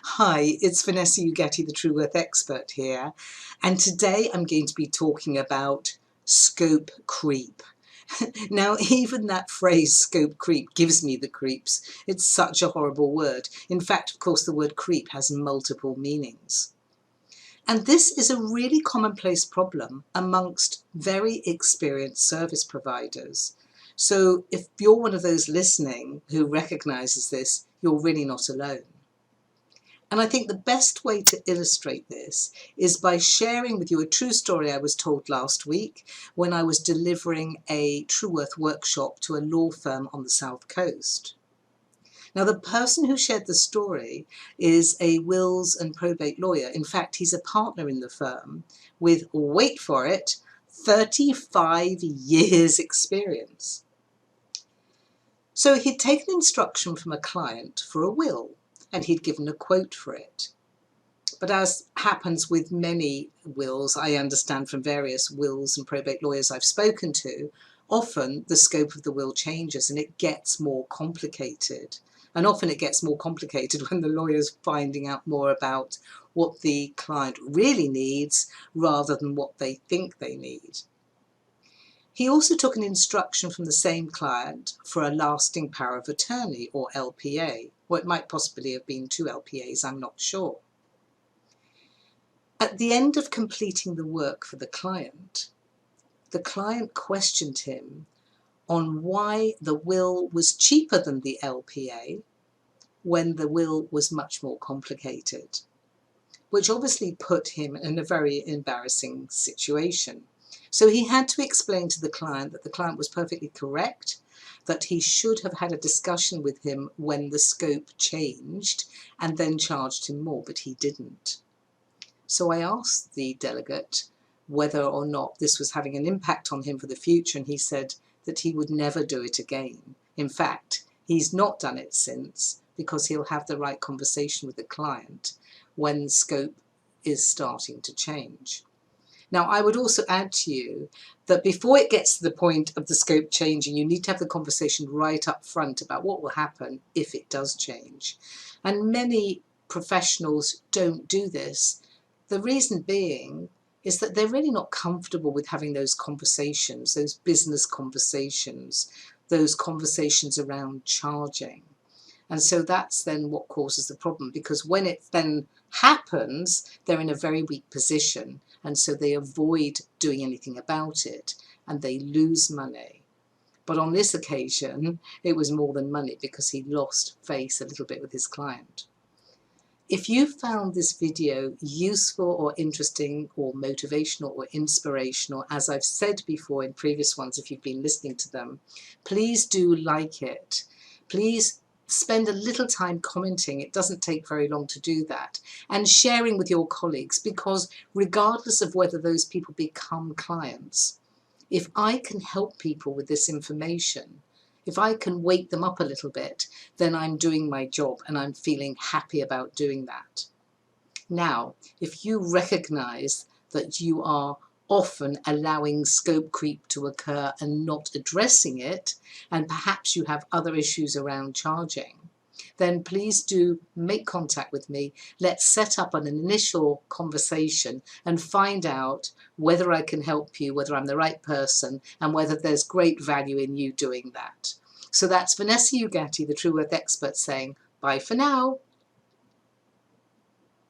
Hi, it's Vanessa Ugatti, the Trueworth expert here, and today I'm going to be talking about scope creep. Now, even that phrase, scope creep, gives me the creeps. It's such a horrible word. In fact, of course, the word creep has multiple meanings. And this is a really commonplace problem amongst very experienced service providers. So if you're one of those listening who recognises this, you're really not alone. And I think the best way to illustrate this is by sharing with you a true story I was told last week when I was delivering a Trueworth workshop to a law firm on the South Coast. Now, the person who shared the story is a wills and probate lawyer. In fact, he's a partner in the firm with, wait for it, 35 years experience. So he'd taken instruction from a client for a will, and he'd given a quote for it. But as happens with many wills, I understand from various wills and probate lawyers I've spoken to, often the scope of the will changes and it gets more complicated. And often it gets more complicated when the lawyer's finding out more about what the client really needs rather than what they think they need. He also took an instruction from the same client for a lasting power of attorney, or LPA, or it might possibly have been 2 LPAs, I'm not sure. At the end of completing the work for the client questioned him on why the will was cheaper than the LPA when the will was much more complicated, which obviously put him in a very embarrassing situation. So he had to explain to the client that the client was perfectly correct, that he should have had a discussion with him when the scope changed and then charged him more, but he didn't. So I asked the delegate whether or not this was having an impact on him for the future, and he said that he would never do it again. In fact, he's not done it since because he'll have the right conversation with the client when the scope is starting to change. Now, I would also add to you that before it gets to the point of the scope changing, you need to have the conversation right up front about what will happen if it does change. And many professionals don't do this. The reason being is that they're really not comfortable with having those conversations, those business conversations, those conversations around charging. And so that's then what causes the problem, because when it then happens, they're in a very weak position. And so they avoid doing anything about it and they lose money. But on this occasion, it was more than money because he lost face a little bit with his client. If you found this video useful or interesting or motivational or inspirational, as I've said before in previous ones, if you've been listening to them, please do like it. Please spend a little time commenting. It doesn't take very long to do that, and sharing with your colleagues, because regardless of whether those people become clients, if I can help people with this information, if I can wake them up a little bit, then I'm doing my job and I'm feeling happy about doing that. Now, if you recognize that you are often allowing scope creep to occur and not addressing it, and perhaps you have other issues around charging, then please do make contact with me. Let's set up an initial conversation and find out whether I can help you, whether I'm the right person, and whether there's great value in you doing that. So that's Vanessa Ugatti, the Trueworth expert, saying bye for now.